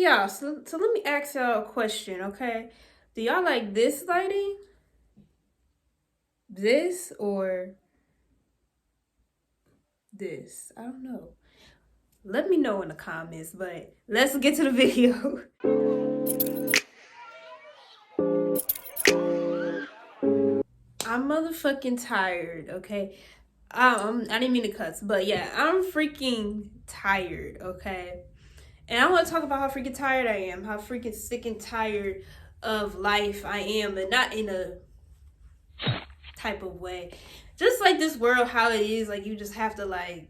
y'all, so let me ask y'all a question, okay? Do y'all like this lighting? This or this? I don't know. Let me know in the comments, but let's get to the video. I'm motherfucking tired, okay? I didn't mean to cuss, but yeah, I'm freaking tired, okay? And I want to talk about how freaking tired I am, how freaking sick and tired of life I am, and not in a type of way. Just like this world, how it is, like you just have to like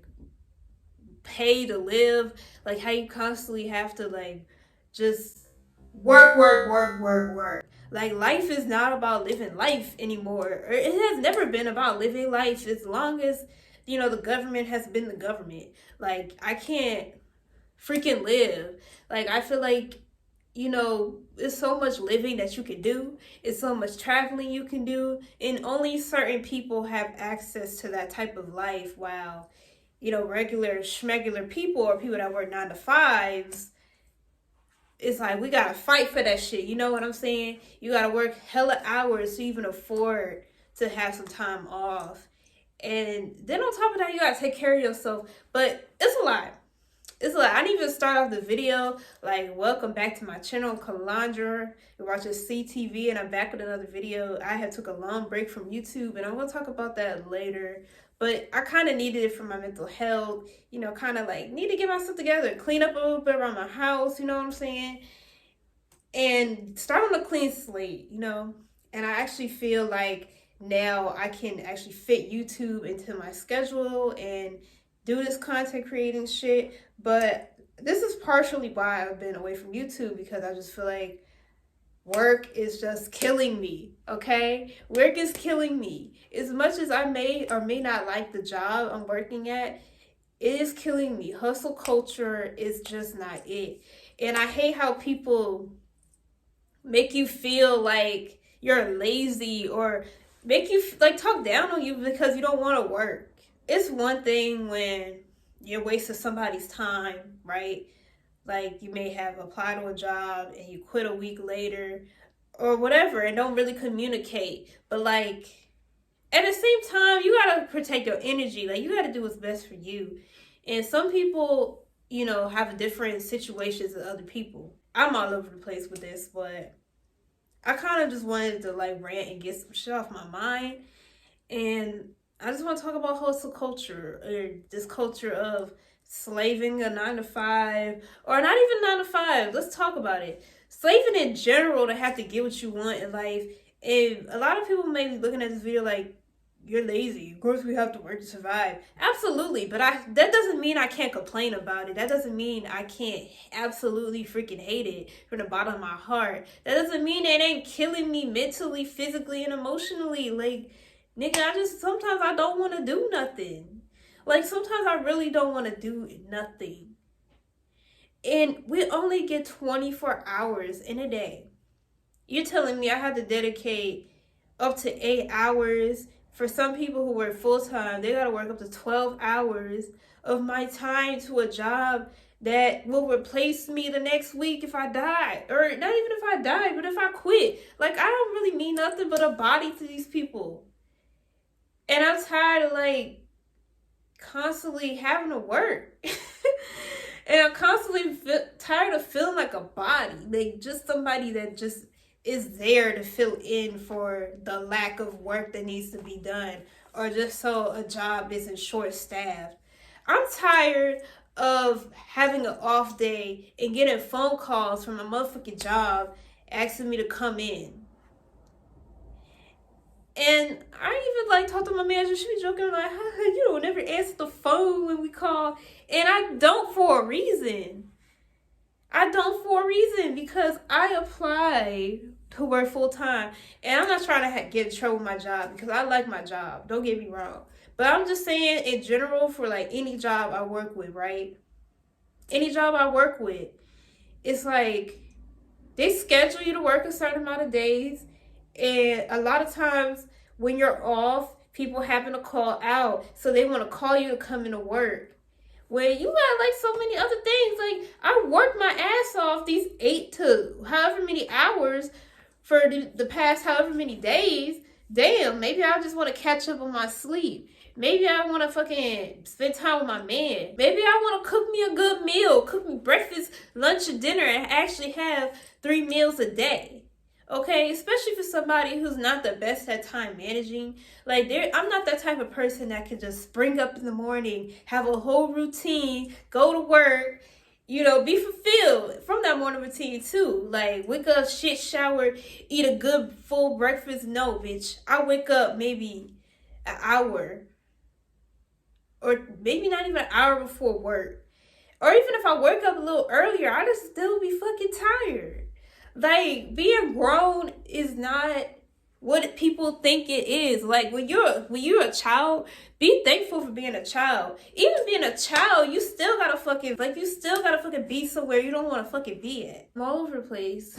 pay to live, like how you constantly have to like just work. Like life is not about living life anymore. Or it has never been about living life as long as the government has been the government. Like I can't freaking live. Like I feel like it's so much living that you can do. It's so much traveling you can do, and only certain people have access to that type of life. While regular schmegular people or people that work 9 to 5s, it's like we gotta fight for that shit. You know what I'm saying? You gotta work hella hours to even afford to have some time off, and then on top of that, you gotta take care of yourself. But it's a lot. I didn't even start off the video like welcome back to my channel, Calandra. You're watching CTV, and I'm back with another video. I had took a long break from YouTube, and I'm gonna talk about that later. But I kind of needed it for my mental health, kind of like need to get myself together, clean up a little bit around my house, you know what I'm saying? And start on a clean slate, And I actually feel like now I can actually fit YouTube into my schedule and do this content creating shit. But this is partially why I've been away from YouTube, because I just feel like work is just killing me, okay? Work is killing me. As much as I may or may not like the job I'm working at, it is killing me. Hustle culture is just not it. And I hate how people make you feel like you're lazy or make you like talk down on you because you don't want to work. It's one thing when you're wasting somebody's time, right? Like you may have applied to a job and you quit a week later or whatever and don't really communicate. But like at the same time, you gotta protect your energy. Like you gotta do what's best for you. And some people, have different situations than other people. I'm all over the place with this, but I kind of just wanted to like rant and get some shit off my mind. And I just want to talk about hustle culture, or this culture of slaving a 9 to 5, or not even 9 to 5. Let's talk about it. Slaving in general to have to get what you want in life. And a lot of people may be looking at this video like, you're lazy. Of course we have to work to survive. Absolutely. But that doesn't mean I can't complain about it. That doesn't mean I can't absolutely freaking hate it from the bottom of my heart. That doesn't mean it ain't killing me mentally, physically, and emotionally. Like, nigga, sometimes I don't want to do nothing. Like, sometimes I really don't want to do nothing. And we only get 24 hours in a day. You're telling me I have to dedicate up to 8 hours. For some people who work full-time, they got to work up to 12 hours of my time to a job that will replace me the next week if I die. Or not even if I die, but if I quit. Like, I don't really mean nothing but a body to these people. And I'm tired of, like, constantly having to work. And I'm constantly tired of feeling like a body. Like, just somebody that just is there to fill in for the lack of work that needs to be done, or just so a job isn't short-staffed. I'm tired of having an off day and getting phone calls from a motherfucking job asking me to come in. And I even like talked to my manager. She be joking like, you don't never answer the phone when we call. And I don't for a reason. Because I apply to work full time. And I'm not trying to get in trouble with my job, because I like my job. Don't get me wrong. But I'm just saying in general, for like any job I work with, right? Any job I work with, it's like they schedule you to work a certain amount of days. And a lot of times when you're off, people happen to call out. So they want to call you to come into work. when you got like so many other things. Like, I worked my ass off these 8 to however many hours for the past however many days. Damn, maybe I just want to catch up on my sleep. Maybe I want to fucking spend time with my man. Maybe I want to cook me a good meal, cook me breakfast, lunch, and dinner, and actually have 3 meals a day. Okay, especially for somebody who's not the best at time managing. Like, I'm not that type of person that can just spring up in the morning, have a whole routine, go to work, be fulfilled from that morning routine too. Like, wake up, shit, shower, eat a good full breakfast. No, bitch. I wake up maybe an hour, or maybe not even an hour before work. Or even if I wake up a little earlier, I just still be fucking tired. Like, being grown is not what people think it is. Like, when you're a child, be thankful for being a child. Even being a child, you still gotta fucking be somewhere you don't want to fucking be at. I'm all over the place.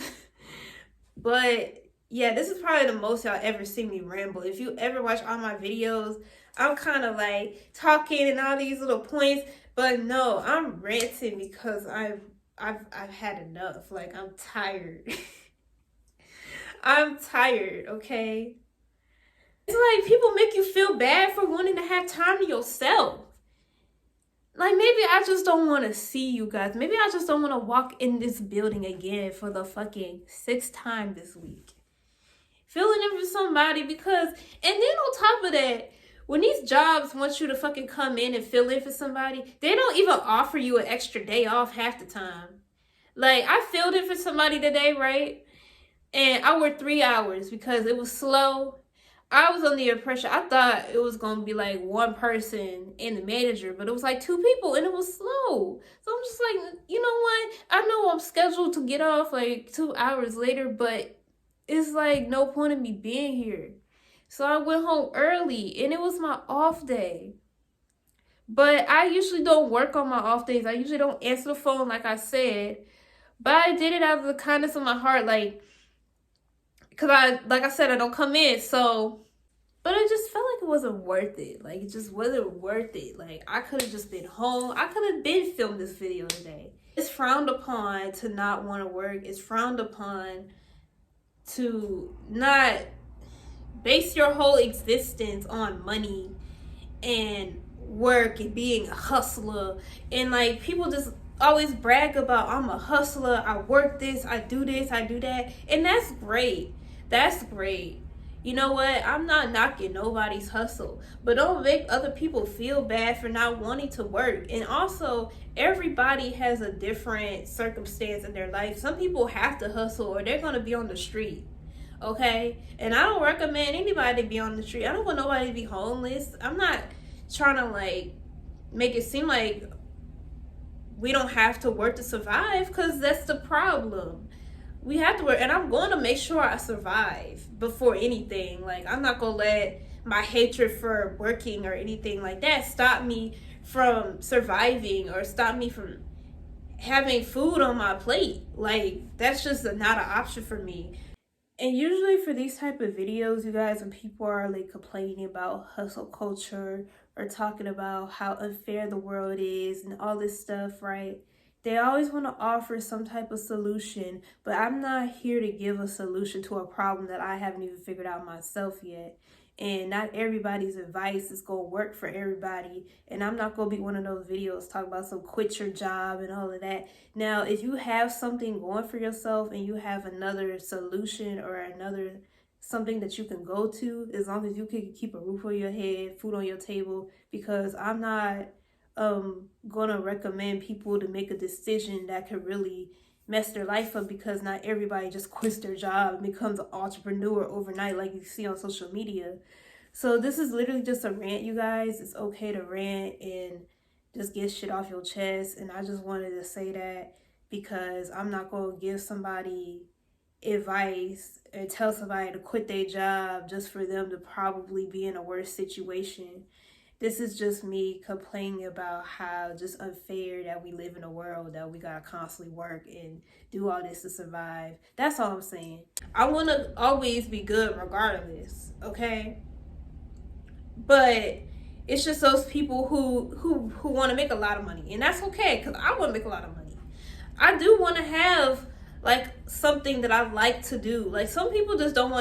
But yeah, this is probably the most y'all ever see me ramble. If you ever watch all my videos, I'm kind of like talking and all these little points, but no, I'm ranting because I've had enough. Like, I'm tired. I'm tired, okay? It's like people make you feel bad for wanting to have time to yourself. Like, maybe I just don't want to see you guys. Maybe I just don't want to walk in this building again for the fucking 6th time this week. Filling in for somebody because, and then on top of that, when these jobs want you to fucking come in and fill in for somebody, they don't even offer you an extra day off half the time. Like, I filled in for somebody today, right? And I worked 3 hours because it was slow. I was under the impression, I thought it was going to be like one person and the manager, but it was like 2 people and it was slow. So I'm just like, you know what? I know I'm scheduled to get off like 2 hours later, but it's like no point in me being here. So I went home early and it was my off day. But I usually don't work on my off days. I usually don't answer the phone like I said. But I did it out of the kindness of my heart, like, because like I said, I don't come in, so, but it just felt like it wasn't worth it. Like, it just wasn't worth it. Like, I could have just been home. I could have been filmed this video today. It's frowned upon to not want to work. It's frowned upon to not base your whole existence on money and work and being a hustler. And like, people just always brag about, I'm a hustler, I work this, I do that, and that's great. That's great. You know what? I'm not knocking nobody's hustle, but don't make other people feel bad for not wanting to work. And also, everybody has a different circumstance in their life. Some people have to hustle or they're going to be on the street. Okay? And I don't recommend anybody to be on the street. I don't want nobody to be homeless. I'm not trying to like make it seem like we don't have to work to survive, because that's the problem. We have to work, and I'm going to make sure I survive before anything. Like, I'm not going to let my hatred for working or anything like that stop me from surviving or stop me from having food on my plate. Like, that's just not an option for me. And usually for these type of videos, you guys, when people are like complaining about hustle culture or talking about how unfair the world is and all this stuff, right? They always want to offer some type of solution, but I'm not here to give a solution to a problem that I haven't even figured out myself yet. And not everybody's advice is going to work for everybody. And I'm not going to be one of those videos talking about some quit your job and all of that. Now, if you have something going for yourself and you have another solution or another something that you can go to, as long as you can keep a roof over your head, food on your table, because I'm not going to recommend people to make a decision that could really mess their life up, because not everybody just quits their job and becomes an entrepreneur overnight like you see on social media. So this is literally just a rant, you guys. It's okay to rant and just get shit off your chest. And I just wanted to say that because I'm not going to give somebody advice and tell somebody to quit their job just for them to probably be in a worse situation. This is just me complaining about how just unfair that we live in a world that we gotta constantly work and do all this to survive. That's all I'm saying. I want to always be good regardless, okay? But It's just those people who want to make a lot of money, and that's okay, because I want to make a lot of money. I do want to have like something that I like to do. Like, some people just don't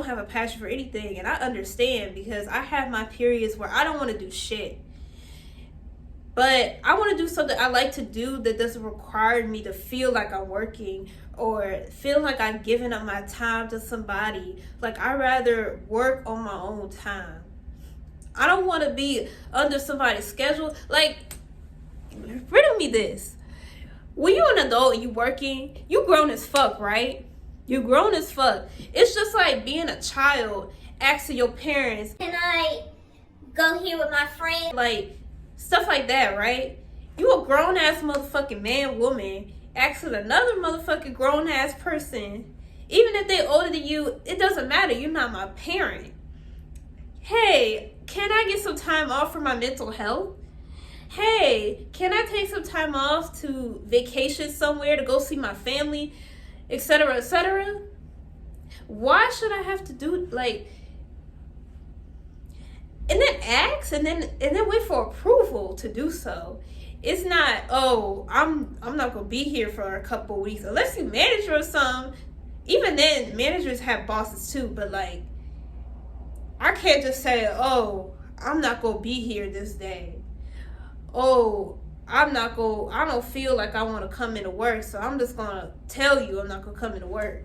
have a passion for anything, and I understand, because I have my periods where I don't want to do shit. But I want to do something I like to do that doesn't require me to feel like I'm working or feel like I'm giving up my time to somebody. Like, I'd rather work on my own time. I don't want to be under somebody's schedule. Like, riddle me this. When you're an adult and you working, you grown as fuck, right? You grown as fuck. It's just like being a child asking your parents, can I go here with my friend? Like, stuff like that, right? You a grown-ass motherfucking man, woman, asking another motherfucking grown-ass person, even if they older than you, it doesn't matter. You're not my parent. Hey, can I get some time off for my mental health? Hey, can I take some time off to vacation somewhere to go see my family, etc., etc.? Why should I have to do, like, and then ask and then wait for approval to do so? It's not, oh, I'm not gonna be here for a couple weeks, unless you manager or something. Even then, managers have bosses too, but like, I can't just say, oh, I'm not gonna be here this day. Oh, I don't feel like I want to come into work, so I'm just gonna tell you I'm not gonna come into work.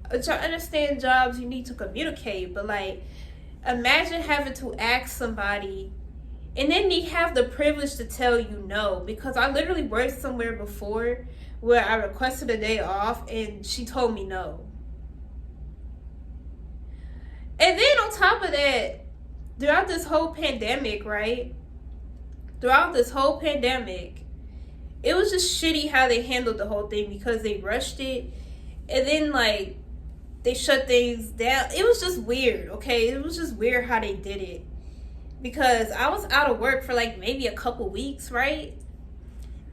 I understand jobs, you need to communicate, but like, imagine having to ask somebody and then they have the privilege to tell you no. Because I literally worked somewhere before where I requested a day off and she told me no. And then on top of that, throughout this whole pandemic, right? Throughout this whole pandemic, it was just shitty how they handled the whole thing, because they rushed it and then like they shut things down. It was just weird, okay? It was just weird how they did it. Because I was out of work for like maybe a couple weeks, right?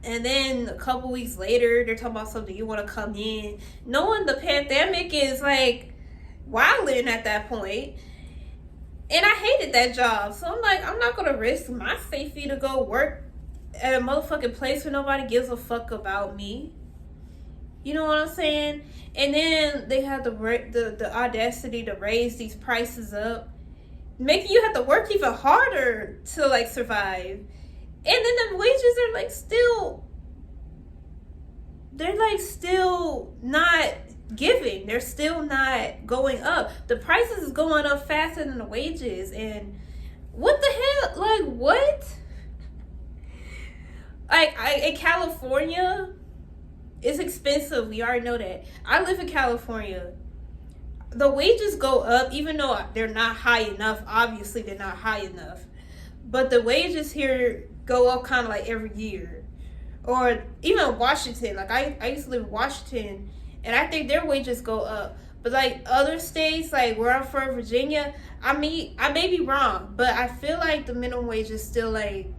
And then a couple weeks later, they're talking about something, you want to come in, knowing the pandemic is like wilding at that point. And I hated that job. So I'm like, I'm not going to risk my safety to go work at a motherfucking place where nobody gives a fuck about me. You know what I'm saying? And then they had the audacity to raise these prices up, making you have to work even harder to like survive. And then the wages are like still not giving. They're still not going up. The prices is going up faster than the wages. And what the hell? Like, what? Like, in California, it's expensive. We already know that. I live in California. The wages go up, even though they're not high enough. Obviously, they're not high enough. But the wages here go up kind of like every year. Or even Washington. Like, I used to live in Washington, and I think their wages go up. But like other states, like where I'm from, Virginia, I may be wrong, but I feel like the minimum wage is still like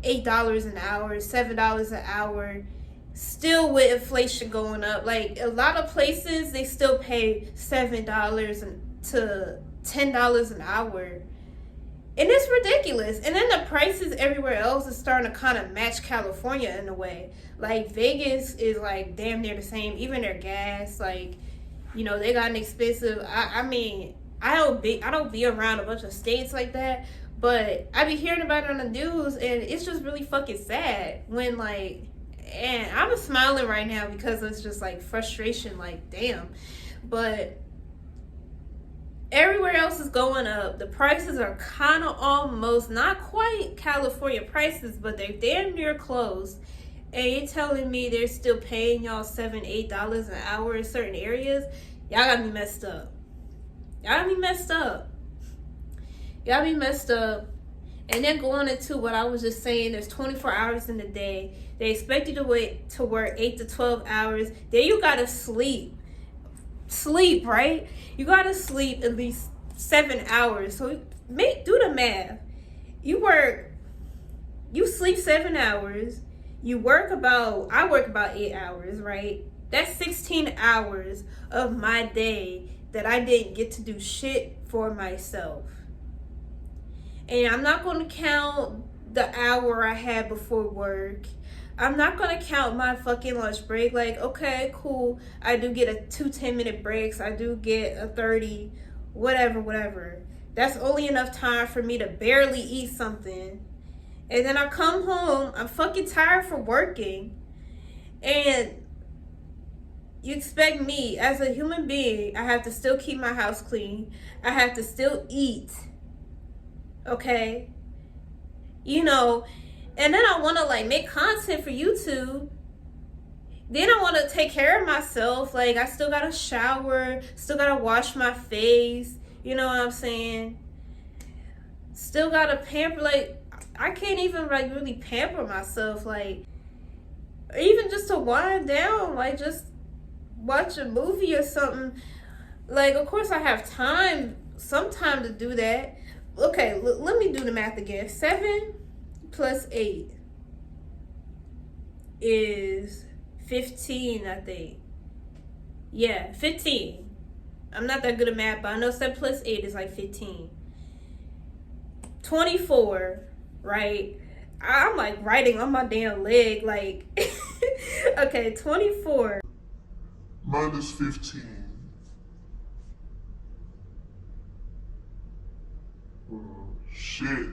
$8 an hour, $7 an hour, still with inflation going up. Like, a lot of places, they still pay $7 to $10 an hour. And it's ridiculous. And then the prices everywhere else is starting to kind of match California in a way. Like, Vegas is like damn near the same. Even their gas, like, you know, they got an expensive. I mean, I don't be around a bunch of states like that, but I be hearing about it on the news, and it's just really fucking sad when like, and I'm smiling right now because it's just like frustration. Like, damn, but everywhere else is going up. The prices are kind of almost, not quite California prices, but they're damn near close. And you're telling me they're still paying y'all $7, $8 an hour in certain areas? Y'all got me messed up. Y'all got me messed up. Y'all be messed up. And then going into what I was just saying, there's 24 hours in the day. They expect you to work 8 to 12 hours. Then you gotta sleep. Sleep, right? You gotta sleep at least 7 hours. So do the math. You sleep 7 hours. I work about 8 hours, right? That's 16 hours of my day that I didn't get to do shit for myself. And I'm not going to count the hour I had before work. I'm not going to count my fucking lunch break. Like, okay, cool. I do get a 2 10-minute breaks. I do get a 30, whatever. That's only enough time for me to barely eat something. And then I come home, I'm fucking tired from working. And you expect me, as a human being, I have to still keep my house clean. I have to still eat. Okay? You know, and then I want to like make content for YouTube. Then I want to take care of myself. Like, I still got to shower, still got to wash my face. You know what I'm saying? Still got to pamper. Like, I can't even like really pamper myself. Like, even just to wind down, like just watch a movie or something. Like, of course I have some time to do that. Okay, let me do the math again. 7 plus 8 is 15, I think. Yeah, 15. I'm not that good at math, but I know 7 plus 8 is like 15. 24, right? I'm like writing on my damn leg, like, okay, 24. Minus 15. Shit.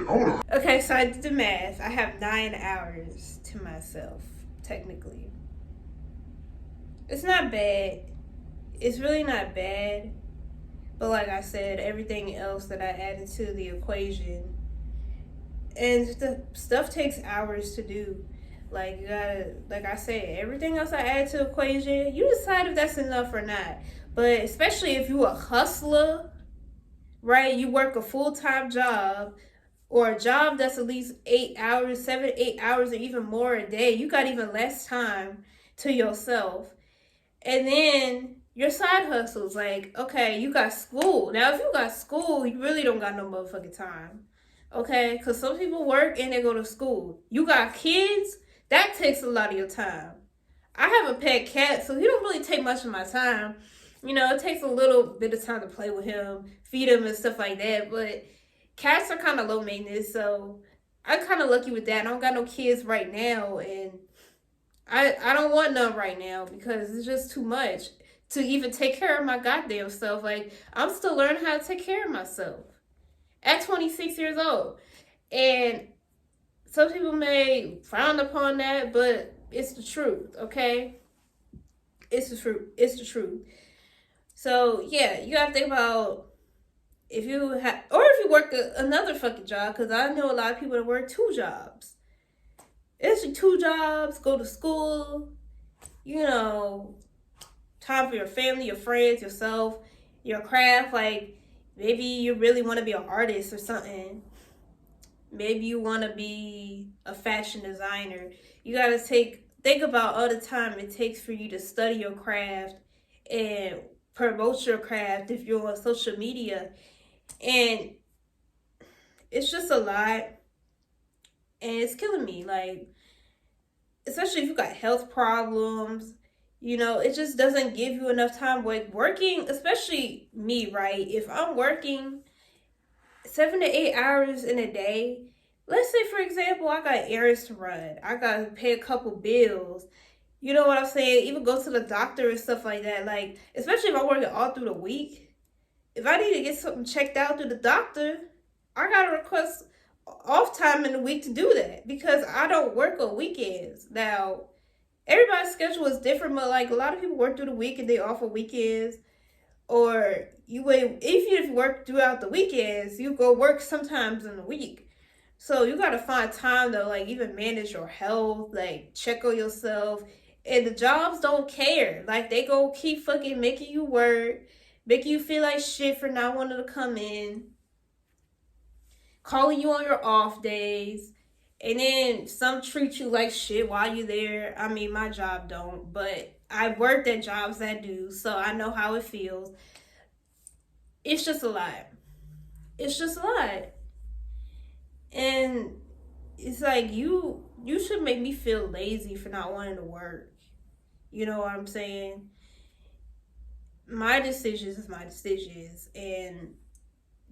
Hold on. Okay, so I did the math. I have 9 hours to myself, technically. It's not bad. It's really not bad. But like I said, everything else that I added to the equation, and the stuff takes hours to do. Like, you gotta, like I said, everything else I add to the equation, you decide if that's enough or not. But especially if you a hustler, right? You work a full-time job, or a job that's at least 8 hours, 7 to 8 hours, or even more a day. You got even less time to yourself. And then your side hustles, like, okay, you got school. Now, if you got school, you really don't got no motherfucking time. Okay? Because some people work and they go to school. You got kids, that takes a lot of your time. I have a pet cat, so he don't really take much of my time. You know, it takes a little bit of time to play with him, feed him and stuff like that. But cats are kind of low maintenance, so I'm kind of lucky with that. I don't got no kids right now, and I don't want none right now because it's just too much to even take care of my goddamn self. Like, I'm still learning how to take care of myself at 26 years old. And some people may frown upon that, but it's the truth, okay? It's the truth. It's the truth. So, yeah, you gotta think about if you have, or if you work another fucking job, because I know a lot of people that work 2 jobs. It's 2 jobs, go to school, you know, time for your family, your friends, yourself, your craft. Like, maybe you really want to be an artist or something. Maybe you want to be a fashion designer. You got to think about all the time it takes for you to study your craft and promote your craft if you're on social media. And it's just a lot. And it's killing me. Like, especially if you got health problems, you know, it just doesn't give you enough time. Like, working, especially me, right? If I'm working 7 to 8 hours in a day, let's say, for example, I got errands to run. I got to pay a couple bills. You know what I'm saying? Even go to the doctor and stuff like that. Like, especially if I'm working all through the week. If I need to get something checked out through the doctor, I got to request off time in the week to do that because I don't work on weekends. Now, everybody's schedule is different, but like a lot of people work through the week and they off on weekends. Or if you work throughout the weekends, you go work sometimes in the week. So you gotta find time to like even manage your health, like check on yourself. And the jobs don't care. Like, they go keep fucking making you work, making you feel like shit for not wanting to come in, calling you on your off days, and then some treat you like shit while you're there. I mean, my job don't, but I worked at jobs that do, so I know how it feels. It's just a lot. It's just a lot. And it's like, you should make me feel lazy for not wanting to work. You know what I'm saying? My decisions is my decisions, and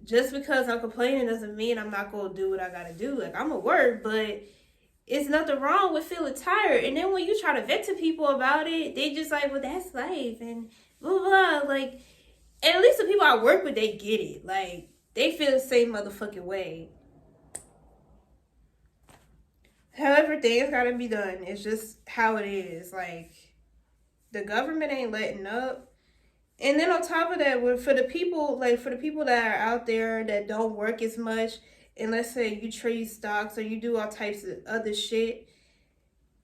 just because I'm complaining doesn't mean I'm not gonna do what I gotta do. Like, I'm gonna work, but it's nothing wrong with feeling tired. And then when you try to vent to people about it, they just like, well, that's life and blah blah. Like, and at least the people I work with, they get it. Like, they feel the same motherfucking way. However, things gotta be done. It's just how it is. Like, the government ain't letting up. And then on top of that, for the people that are out there that don't work as much, and let's say you trade stocks or you do all types of other shit,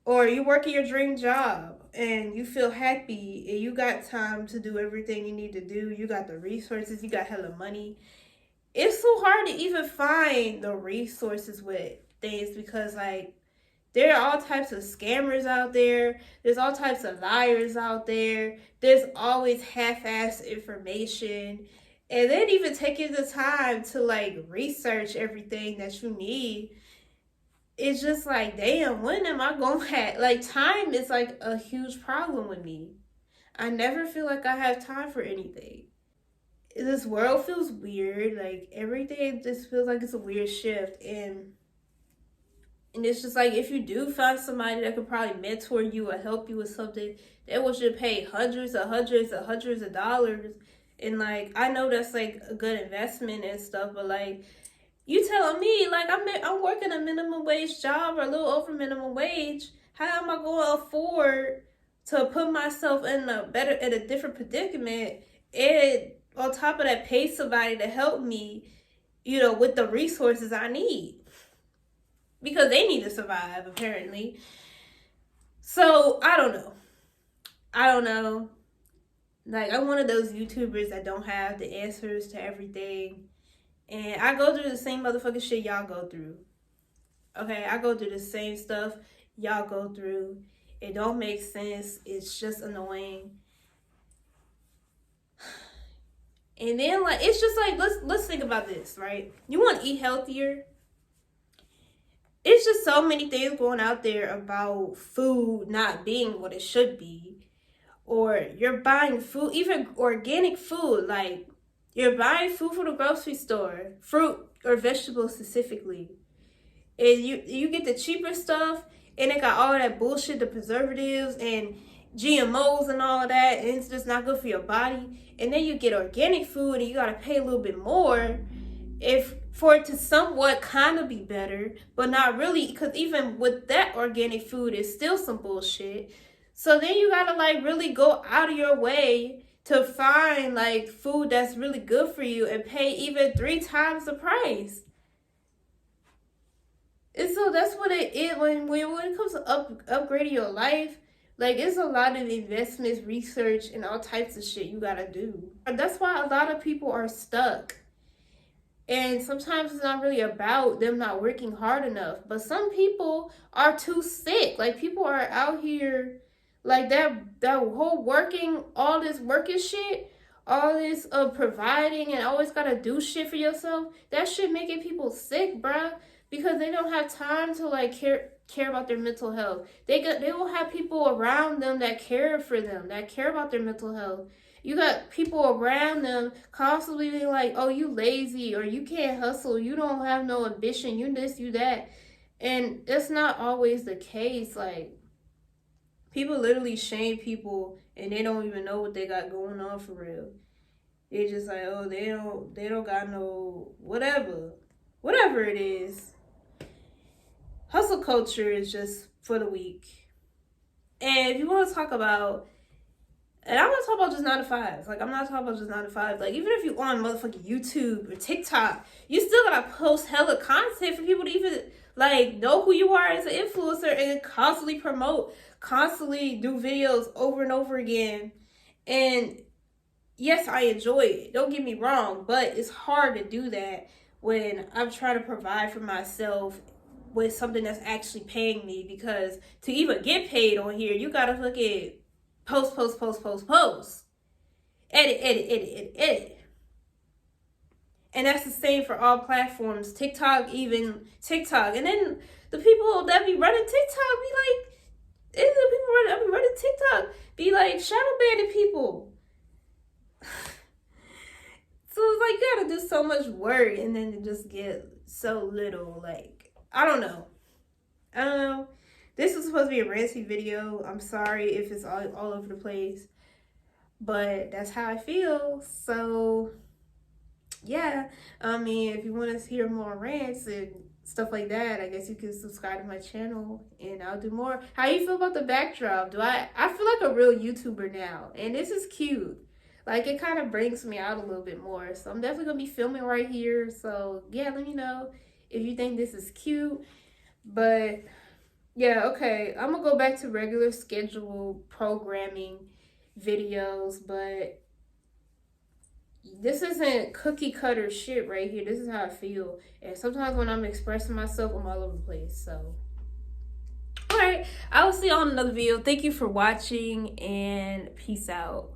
or you work in your dream job and you feel happy and you got time to do everything you need to do, you got the resources, you got hella money. It's so hard to even find the resources with things because, like, there are all types of scammers out there. There's all types of liars out there. There's always half-assed information. And then even taking the time to, like, research everything that you need. It's just like, damn, when am I going to have... Like, time is, like, a huge problem with me. I never feel like I have time for anything. This world feels weird. Like, everything just feels like it's a weird shift. And it's just like, if you do find somebody that could probably mentor you or help you with something, they will should pay hundreds of dollars. And, like, I know that's, like, a good investment and stuff, but, like, you telling me, like, I'm working a minimum wage job or a little over minimum wage. How am I going to afford to put myself in a different predicament and on top of that pay somebody to help me, you know, with the resources I need? Because they need to survive, apparently. So, I don't know. Like, I'm one of those YouTubers that don't have the answers to everything. And I go through the same motherfucking shit y'all go through. Okay, I go through the same stuff y'all go through. It don't make sense. It's just annoying. And then, like, it's just like, let's think about this, right? You want to eat healthier? It's just so many things going out there about food not being what it should be. Or you're buying food, even organic food. Like, you're buying food from the grocery store, fruit or vegetables specifically. And you get the cheaper stuff, and it got all that bullshit, the preservatives and GMOs and all of that, and it's just not good for your body. And then you get organic food, and you got to pay a little bit more for it to somewhat kind of be better, but not really, because even with that organic food, it's still some bullshit. So then you gotta, like, really go out of your way to find, like, food that's really good for you and pay even 3 times the price. And so that's what it is when it comes to upgrading your life. Like, it's a lot of investments, research, and all types of shit you gotta do. That's why a lot of people are stuck. And sometimes it's not really about them not working hard enough. But some people are too sick. Like, people are out here, like, that whole all this working shit, all this providing and always gotta do shit for yourself, that shit making people sick, bruh. Because they don't have time to, like, care about their mental health. They will have people around them that care for them, that care about their mental health. You got people around them constantly being like, oh, you lazy, or you can't hustle, you don't have no ambition, you this, you that. And that's not always the case. Like, people literally shame people and they don't even know what they got going on for real. They're just like, oh, they don't got no whatever it is. Hustle culture is just for the weak. And if you want to talk about, and I'm not talking about just 9 to 5s. Like, I'm not talking about just 9 to 5. Like, even if you on motherfucking YouTube or TikTok, you still gotta post hella content for people to even, like, know who you are as an influencer and constantly promote, constantly do videos over and over again. And yes, I enjoy it. Don't get me wrong, but it's hard to do that when I'm trying to provide for myself with something that's actually paying me. Because to even get paid on here, you gotta fucking post. Edit. And that's the same for all platforms. TikTok, even TikTok. And then the people that be running TikTok be like, and the people that be running TikTok be like shadow banning people. So it's like you gotta do so much work and then to just get so little. Like, I don't know. This was supposed to be a ranty video. I'm sorry if it's all over the place, but that's how I feel. So yeah, I mean, if you want to hear more rants and stuff like that, I guess you can subscribe to my channel and I'll do more. How you feel about the backdrop? I feel like a real YouTuber now, and this is cute. Like, it kind of brings me out a little bit more. So I'm definitely gonna be filming right here. So yeah, let me know if you think this is cute. But yeah, okay, I'm gonna go back to regular scheduled programming videos, but this isn't cookie cutter shit right here. This is how I feel. And sometimes when I'm expressing myself, I'm all over the place. So, all right, I will see you on another video. Thank you for watching and peace out.